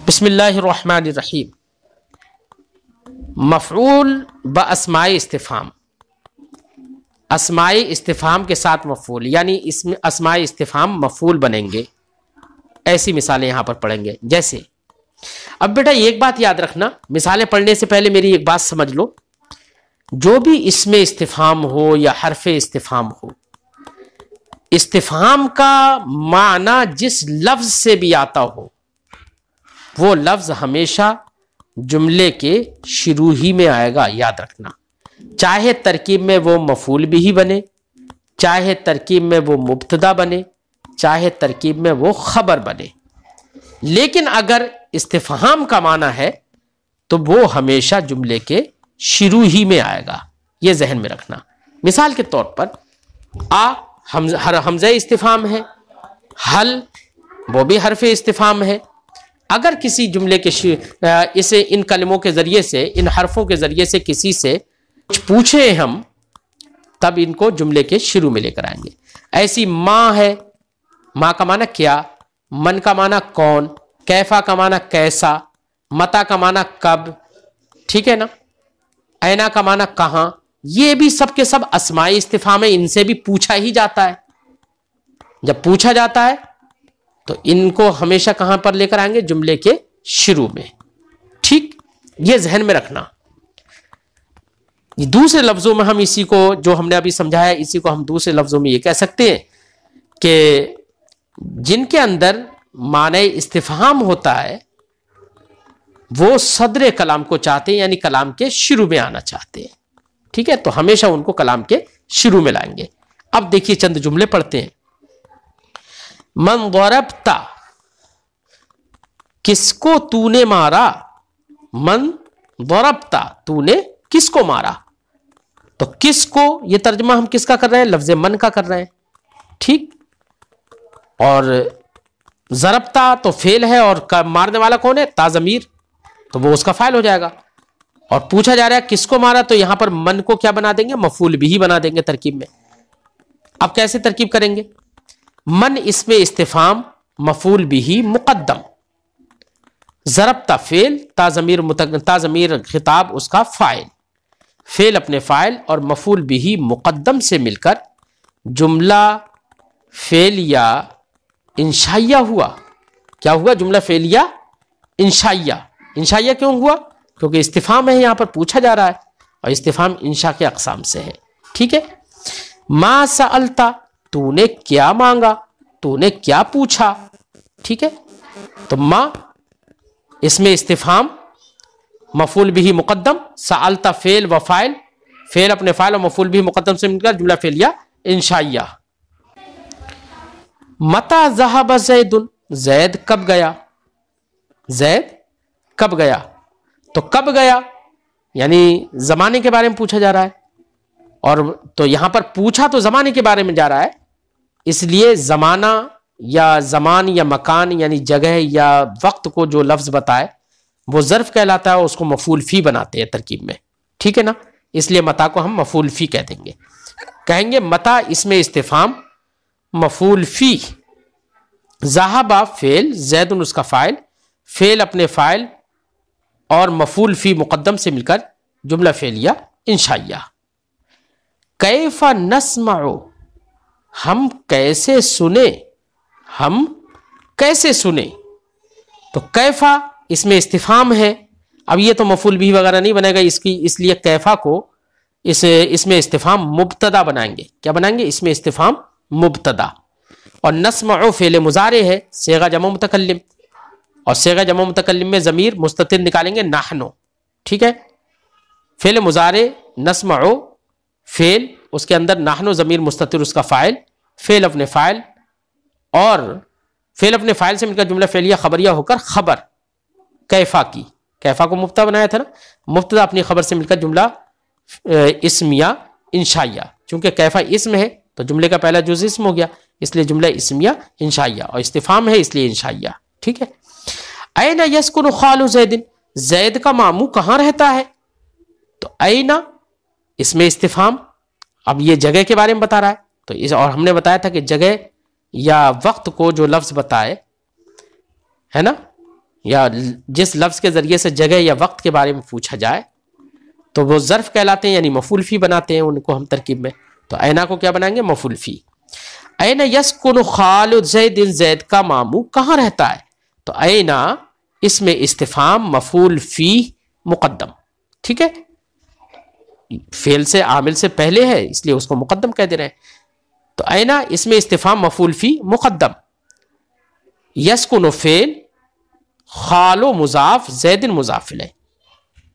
बिस्मिल्लाहिर्रहमानिर्रहीम। मफ़ऊल ब अस्माए इस्तिफ़ाम, अस्माए इस्तिफ़ाम के साथ मफ़ऊल, यानी इसमें अस्माए इस्तिफ़ाम मफ़ऊल बनेंगे। ऐसी मिसालें यहाँ पर पढ़ेंगे। जैसे अब बेटा एक बात याद रखना, मिसालें पढ़ने से पहले मेरी एक बात समझ लो, जो भी इसमें इस्तिफ़ाम हो या हरफ़े इस्तिफ़ाम हो, इस्तिफ़ाम का माना जिस लफ्ज़ से भी आता हो वो लफ्ज़ हमेशा जुमले के शुरू ही में आएगा। याद रखना, चाहे तरकीब में वो मफ़ऊल बिही बने, चाहे तरकीब में वो मुब्तदा बने, चाहे तरकीब में वो खबर बने, लेकिन अगर इस्तिफ़हाम का माना है तो वो हमेशा जुमले के शुरू ही में आएगा। ये जहन में रखना। मिसाल के तौर पर हमज़ा इस्तिफ़हाम है, हल वो भी हरफ़े इस्तिफ़हाम है। अगर किसी जुमले के इसे इन कलमों के जरिए से, इन हरफों के जरिए से किसी से कुछ पूछे हम, तब इनको जुमले के शुरू में लेकर आएंगे। ऐसी माँ है, माँ का माना क्या, मन का माना कौन, कैफा का माना कैसा, मता का माना कब, ठीक है ना, ऐना का माना कहां। ये भी सब के सब अस्माए इस्तिफ़हाम है, इनसे भी पूछा ही जाता है। जब पूछा जाता है तो इनको हमेशा कहां पर लेकर आएंगे, जुमले के शुरू में। ठीक, ये जहन में रखना। दूसरे लफ्जों में हम इसी को, जो हमने अभी समझाया, इसी को हम दूसरे लफ्जों में ये कह सकते हैं कि जिनके अंदर माने इस्तिफ़हाम होता है वो सदरे कलाम को चाहते हैं, यानी कलाम के शुरू में आना चाहते हैं। ठीक है, तो हमेशा उनको कलाम के शुरू में लाएंगे। अब देखिए चंद जुमले पढ़ते हैं। मन ज़रबता, किसको तूने मारा, मन ज़रबता, तूने किसको मारा। तो किसको, ये तर्जुमा हम किसका कर रहे हैं, लफ्ज़ मन का कर रहे हैं। ठीक, और ज़रबता तो फेल है और मारने वाला कौन है, ताज़मीर, तो वो उसका फाइल हो जाएगा। और पूछा जा रहा है किसको मारा, तो यहां पर मन को क्या बना देंगे, मफ़ऊल बिही बना देंगे तरकीब में। अब कैसे तरकीब करेंगे, मन इसमें इस्तिफ़हाम, मफ़ऊल बिही मुक़द्दम, ज़रबता फेल, ताज़मीर खिताब उसका फाइल, फेल अपने फाइल और मफ़ऊल बिही मुक़द्दम से मिलकर जुमला फेलिया इंशाइया हुआ। क्या हुआ, जुमला फेलिया इंशाइया। इंशाइया क्यों हुआ, क्योंकि इस्तिफ़हाम है, यहां पर पूछा जा रहा है, और इस्तिफ़हाम इंशा के अक़साम से है। ठीक है, मा सअलता, तूने क्या मांगा, तूने क्या पूछा। ठीक है, तो मा इसमें इस्तिफ़हाम, मफ़ऊल बिही मुक़द्दम, सअलता फेल व फाइल, फेल अपने फाइल और मफ़ऊल बिही मुक़द्दम से मिलकर जुमला फेलिया इंशाइया। मता ज़हब ज़ैदुन, ज़ैद कब गया, ज़ैद कब गया। तो कब गया यानी जमाने के बारे में पूछा जा रहा है, और तो यहां पर पूछा तो जमाने के बारे में जा रहा है, इसलिए जमाना या जमान या मकान यानी जगह या वक्त को जो लफ्ज बताए वो ज़र्फ कहलाता है, उसको मफ़ऊल फ़ी बनाते हैं तरकीब में। ठीक है ना, इसलिए मता को हम मफ़ऊल फ़ी कह देंगे। कहेंगे मता इसमें इस्तिफ़हाम, मफ़ऊल फ़ी, ज़हाबा फेल, ज़ैदुन उसका फ़ाइल, फेल अपने फ़ाइल और मफ़ऊल फ़ी मुक़द्दम से मिलकर जुमला फेलिया इंशाइया। कैफ़ा नस्मउ, हम कैसे सुने, हम कैसे सुने। तो कैफ़ा इसमें इस्तिफ़हाम है, अब ये तो मफ़ऊल बिही वगैरह नहीं बनेगा इसकी, इसलिए कैफ़ा को इसमें इस्तिफ़हाम मुब्तदा बनाएंगे। क्या बनाएंगे, इसमें इस्तिफ़हाम मुब्तदा। और नस्मउ फ़ेल मुज़ारे है, सेगा जमा मुतकल्लिम, और सेगा जमा मुतकल्लिम में ज़मीर मुस्ततिर निकालेंगे नाहनो। ठीक है, फ़ेल मुज़ारे नस्मउ फेल, उसके अंदर नाहनो ज़मीर मुस्ततिर उसका फ़ाइल, फेल अपने फ़ाइल और फेल अपने फ़ाइल से मिलकर जुमला फेलिया खबरिया होकर खबर कैफ़ा की, कैफ़ा को मुब्तदा बनाया था ना, मुब्तदा अपनी खबर से मिलकर जुमला इस्मिया इंशाइया। चूंकि कैफ़ा इसम है तो जुमले का पहला जुज़ इसम हो गया, इसलिए जुमला इस्मिया इंशाइया, और इस्तिफ़हाम है इसलिए इंशाइया। ठीक है, ऐना यस्कुनु खालु ज़ैदिन, ज़ैद का मामू कहाँ रहता है। तो ऐना इसमें इस्तिफ़हाम, अब ये जगह के बारे में बता रहा है, तो इस, और हमने बताया था कि जगह या वक्त को जो लफ्ज़ बताए है ना, या जिस लफ्ज़ के ज़रिए से जगह या वक्त के बारे में पूछा जाए तो वो ज़र्फ़ कहलाते हैं, यानी मफ़ूल फ़ी बनाते हैं उनको हम तरकीब में। तो ऐना को क्या बनाएंगे? मफ़ूल फ़ी। ऐना यस्कुनु खालिद ज़ैदिन, ज़ैद का मामू कहाँ रहता है? तो ऐना इसमें इस्तिफ़ाम मफ़ूल फ़ी मुक़द्दम, ठीक है, फ़ेल से आमिल से पहले है इसलिए उसको मुक़द्दम कह दे रहे हैं। तो ऐना इसमें इस्तिफ़ाम मफ़ूल फ़ी मुक़द्दम, यस्कुनु फ़ेल, खालो मुज़ाफ, ज़ैदिन मुज़ाफ इलैह,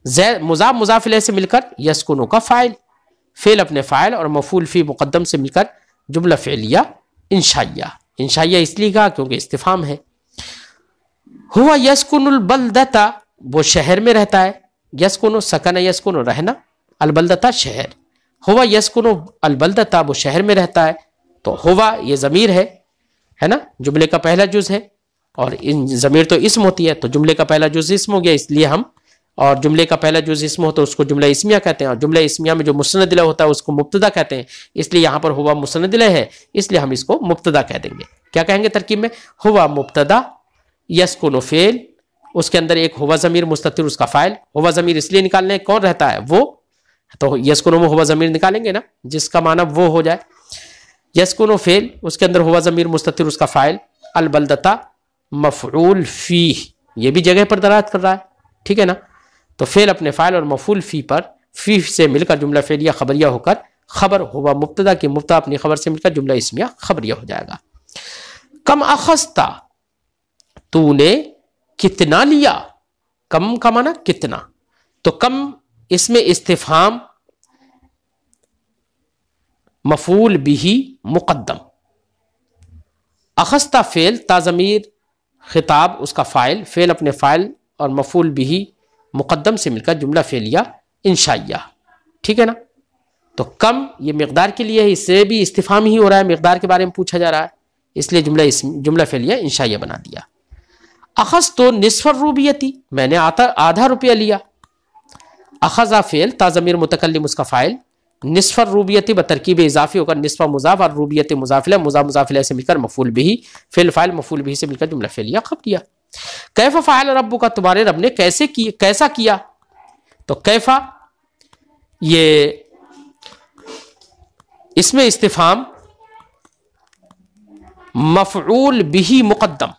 ज़ैद मुज़ाफ मुज़ाफ इलैह से मिलकर यस्कुनु का फ़ाइल, फ़ेल अपने फ़ाइल और मफ़ूल फ़ी मुक़द्दम से मिलकर जुमला फ़ेलिया इंशाइया। इंशाइया इसलिए कहा क्योंकि इस्तिफ़ाम है। हुआ यस्कुनुल बलदता, वो शहर में रहता है। यस्कुनु सकन यस्कुनु रहना, अलबलदता शहर। हुआ यस्कुनु अलबलदता, वो शहर में रहता है। तो हुआ ये ज़मीर है ना, जुमले का पहला जुज़ है और इन ज़मीर तो इस्म होती है, तो जुमले का पहला जुज़ इस्म हो गया इसलिए हम, और जुमले का पहला जुज़ इस्म हो तो उसको जुमला इस्मिया कहते हैं, और जुमला इस्मिया में जो मुस्नद इलैह होता है उसको मुब्तदा कहते हैं। इसलिए यहाँ पर हुआ मुस्नद इलैह है इसलिए हम इसको मुब्तदा कह देंगे। क्या कहेंगे तरकीब में? हुआ मुब्तदा, यस्कुनु फ़ेल, उसके अंदर एक हुआ ज़मीर मुस्ततिर उसका फ़ाइल। हुआ ज़मीर इसलिए निकालने कौन रहता है? वो, तो यस्कुनु में हुआ ज़मीर निकालेंगे ना जिसका माना वो हो जाए। यस्कुनु फ़ेल, उसके अंदर हुआ ज़मीर मुस्ततिर उसका फ़ाइल। अलबलदता मफ़ऊल फ़ी, ये भी जगह पर दलालत कर रहा है, ठीक है ना। तो फ़ेल अपने फ़ाइल और मफ़ऊल फ़ी पर फ़ी से मिलकर जुमला फ़ेलिया खबरिया होकर खबर हुआ मुब्तदा की मुब्तदा अपनी खबर से मिलकर जुमला इस्मिया खबरिया हो जाएगा। कम अखस्ता, तूने कितना लिया। कम का माना कितना, तो कम इसमें इस्तिफ़हाम मफ़ूल बिही मुक़द्दम, अखस्ता फ़ेल, ताज़मीर खिताब उसका फ़ाइल, फ़ेल अपने फ़ाइल और मफ़ूल बिही मुक़द्दम से मिलकर जुमला फ़ेलिया इंशाइया, ठीक है ना। तो कम ये मिक़दार के लिए है, इससे भी इस्तिफ़हाम ही हो रहा है, मिक़दार के बारे में पूछा जा रहा है इसलिए जुमला फ़ेलिया इंशाइया बना दिया। अखज़ तो निस्फ़ रूबियती, मैंने आधा रुपया लिया। अखज़ा फ़ेल, ताज़मीर मुतकल्लिम उसका फ़ाइल, निस्फ़ रूबियती बतरकीब इज़ाफ़ी होकर निस्फ़ मुज़ाफ़ और रूबियत मुज़ाफ़िला, मुज़ाफ़ मुज़ाफ़िला से मिलकर मफ़ूल बिही, फ़िल फ़ाइल मफ़ूल बिही से मिलकर जुमला फ़ेलिया खबरिया। कैफ़ा फ़अल रब्बुका, तुम्हारे रब ने कैसा किया। तो कैफ़ा ये इसमें इस्तिफ़हाम मफ़ऊल बिही मुक़द्दम,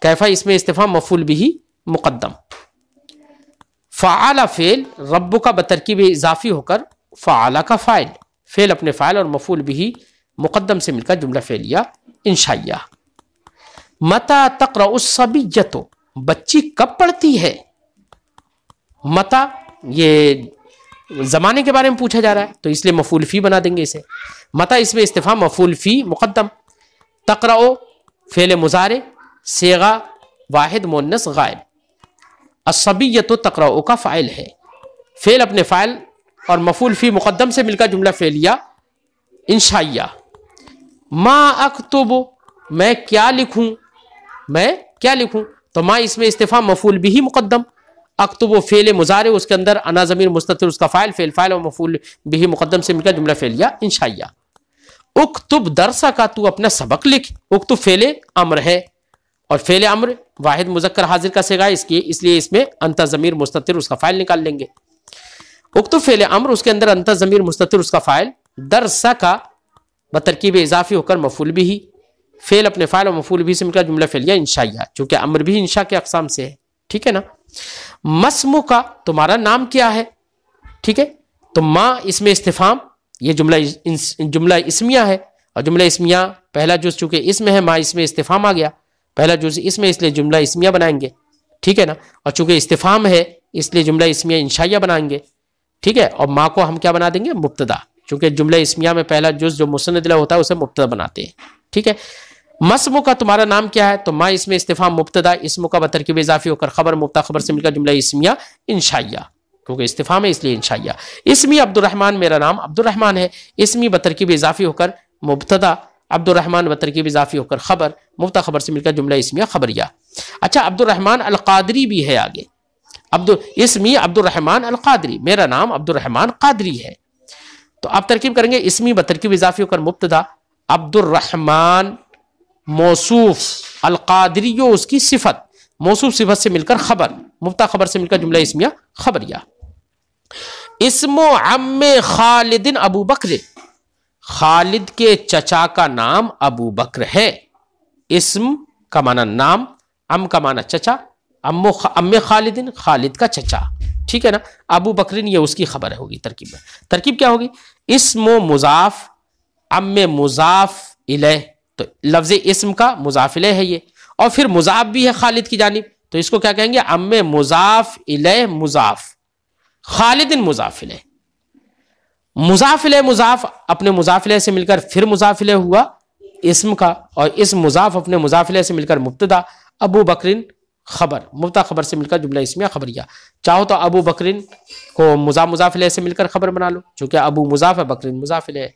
कैफ़ा इसमें इस्तिफ़हाम मफ़ऊल बिही मुक़द्दम। फ़अल फ़ेल, रब्बुका बतरकीब इज़ाफ़ी होकर फ़अल का फ़ाइल, फ़ेल अपने फ़ाइल और मफ़ऊल बिही मुक़द्दम से मिलकर जुमला फ़ेलिया इंशाइया। मता तक़रउस सबिय्यतु, बच्ची कब पढ़ती है। मता ये ज़माने के बारे में पूछा जा रहा है तो इसलिए मफ़ऊल फ़ी बना देंगे इसे। मता इसमें इस्तिफ़हाम मफ़ऊल फ़ी मुक़द्दम, तक़रउ फ़ेल मुज़ारे, सेगा वाहिद मुअन्नस गायब, अस्सबिय्यतु तक़रउ का फ़ाइल है, फ़ेल अपने फ़ाइल और मफ़ऊल फ़ी मुक़द्दम से मिलकर जुमला फ़ेलिया इंशाइया। मा अक्तुबु, मैं क्या लिखूं, मैं क्या लिखूं। तो मा इसमें इस्तिफ़हाम मफ़ऊल बिही मुक़द्दम, अक्तुबु फ़ेल मुज़ारे, उसके अंदर अना ज़मीर मुस्ततिर उसका फ़ाइल, फ़ेल फ़ाइल और मफ़ऊल बिही मुक़द्दम से मिलकर जुमला फ़ेलिया इंशाइया। उक्तुब दरसा का, तू अपना सबक लिख। उक्तुब फ़ेल अम्र है और फ़ेल अम्र वाहिद मुज़क्कर हाजिर का सेगा इसलिए इसमें अंता ज़मीर मुस्ततिर उसका फ़ाइल निकाल लेंगे। उक्तुब फ़ेल अम्र, उसके अंदर अंता ज़मीर मुस्ततिर उसका फ़ाइल, दरसा का बतरकीब इज़ाफ़ी होकर मफ़ऊल बिही, फ़ेल अपने फ़ाइल और मफ़ऊल बिही से मिलकर जुमला फ़ेलिया इंशाइया, चूँकि अम्र भी इंशा के अक़साम से है, ठीक है ना। मस्मु का, तुम्हारा नाम क्या है, ठीक है। तो माँ इसमें इस्तिफ़हाम, ये जुमला इस्मिया है और जुमला इस्मिया पहला जुज़ चूँकि इसमें है, माँ इसमें इस्तिफ़हाम आ गया, पहला जुज़ इसमें इसलिए जुमला इस्मिया बनाएंगे, ठीक है ना। और चूँकि इस्तिफ़हाम है इसलिए जुमला इस्मिया इंशाइया बनाएंगे, ठीक है। और माँ को हम क्या बना देंगे, मुब्तदा, चूँकि जुमला इस्मिया में पहला जुज़ जो मुस्नद इलैह होता है उसे मुब्तदा बनाते हैं, ठीक है। मस्मु का, तुम्हारा नाम क्या है। तो माँ इसमें इस्तिफ़हाम मुब्तदा, इस्मु का बतरकीब इज़ाफ़ी होकर खबर, मुब्तदा खबर से मिलकर जुमला इस्मिया इंशाइया, क्योंकि इस्तिफ़हाम है इसलिए इंशाइया। इसमी अब्दुर्रहमान, मेरा नाम अब्दुर्रहमान है। इसमी बतरकीब इज़ाफ़ी होकर मुब्तदा, अब्दुर्रहमान बतरकीब इज़ाफ़ी होकर खबर, मुब्तदा खबर से मिलकर जुमला इस्मिया खबरिया। अच्छा, अब्दुर्रहमान अल क़ादरी भी है आगे। इसमी अब्दुर्रहमान अल क़ादरी, मेरा नाम अब्दुर्रहमान क़ादरी है। तो आप तरकीब करेंगे, इसमी बतरकीब इज़ाफ़ी होकर मुब्तदा, अब्दुर्रहमान मौसूफ, अल क़ादरी उसकी सिफत, मौसूफ सिफत से मिलकर खबर, मुब्तदा खबर से मिलकर जुमला इस्मिया खबरिया। इस्मो अम्मे खालिदिन अबू बकर, खालिद के चचा का नाम अबू बकर है। इस्म का माना नाम, अम का माना चचा, अम्मे खालिदिन खालिद का चचा, ठीक है ना। अबू बकरिन ये उसकी खबर होगी। तरकीब में तरकीब क्या होगी? इस्मो मुजाफ, अम्मे मुजाफ इलैह, तो लफ्ज इस्म का मुजाफ इलैह है ये, और फिर मुजाफ भी है खालिद की जानिब, तो इसको क्या कहेंगे? अम्मे मुजाफ इलैह मुजाफ, खालिदिन मुजाफ इलैह। मुजाफ इलैह मुजाफ अपने मुजाफ इलैह से मिलकर फिर मुजाफ इलैह हुआ इस्म का, और इस मुजाफ अपने मुजाफ इलैह से मिलकर मुब्तदा, अबू बकरिन खबर, मुब्तदा खबर से मिलकर जुमला इस्मिया खबरिया। चाहो तो अबू बकरिन को मुजाफ इलैह से मिलकर खबर बना लो, चूंकि अबू मुजाफ है, बकरिन मुजाफ इलैह है,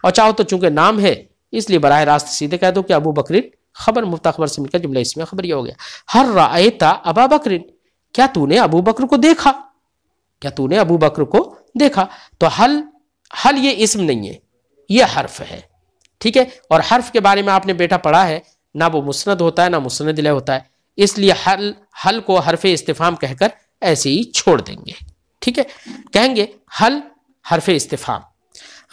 और चाहो तो चूंकि नाम है इसलिए बराह रास्त सीधे कह दो कि अबू बकरिन खबर, मुब्तदा खबर से मिलकर जुमला इस्मिया खबरिया हो गया। हर रायता अबा बकरिन, क्या तूने अबू बकर को देखा? क्या तूने अबू बकर को देखा? तो हल, हल ये इस्म नहीं है, ये हर्फ है, ठीक है। और हर्फ के बारे में आपने बेटा पढ़ा है, ना वो मुस्नद होता है ना मुस्नद इलैह होता है, इसलिए हल को हर्फ इस्तिफाम कहकर ऐसे ही छोड़ देंगे, ठीक है। कहेंगे हल हर्फ इस्तिफाम,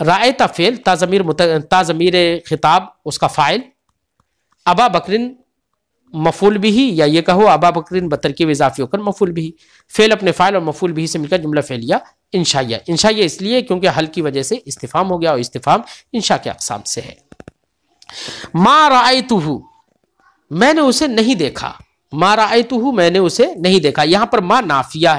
रायता फेल, ताज़मीर खिताब उसका फाइल, अबा बकरिन मफूल बिही, या ये कहो अबा बकरिन बतरकीब इजाफी होकर मफूल बिही। फेल अपने फाइल और मफूल बिही से मिलकर जुमला फेलिया इंशाइया। इंशाइया इसलिए क्योंकि हल की वजह से इस्तिफाम हो गया, और इस्तिफाम इंशा के अक़साम से है। मा राअयतुहु, मैंने उसे नहीं देखा। मा राअयतुहु, मैंने उसे नहीं देखा। यहां पर मा नाफिया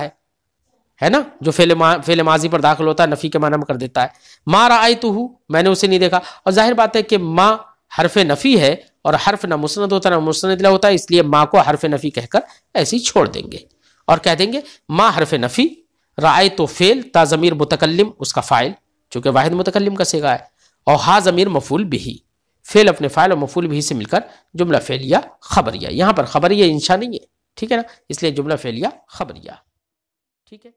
है ना, जो फेल माजी पर दाखिल होता है नफी के माना में कर देता है। मा राअयतुहु, मैंने उसे नहीं देखा, और जाहिर बात है कि मा हरफ नफी है, और हर्फ ना मुस्नद होता ना मुस्नद इलैह होता है, इसलिए माँ को हरफ नफी कहकर ऐसे ही छोड़ देंगे और कह देंगे माँ हरफ नफी, राय तो फेल, ता ज़मीर मुतकल्लिम उसका फाइल चूंकि वाहिद मुतकल्लिम का सिगा है, और हा ज़मीर मफूल बिही, फेल अपने फाइल और मफूल बिही से मिलकर जुमला फेलिया खबरिया। यहां पर खबरिया इंशा नहीं है, ठीक है ना, इसलिए जुमला फेलिया खबरिया, ठीक है।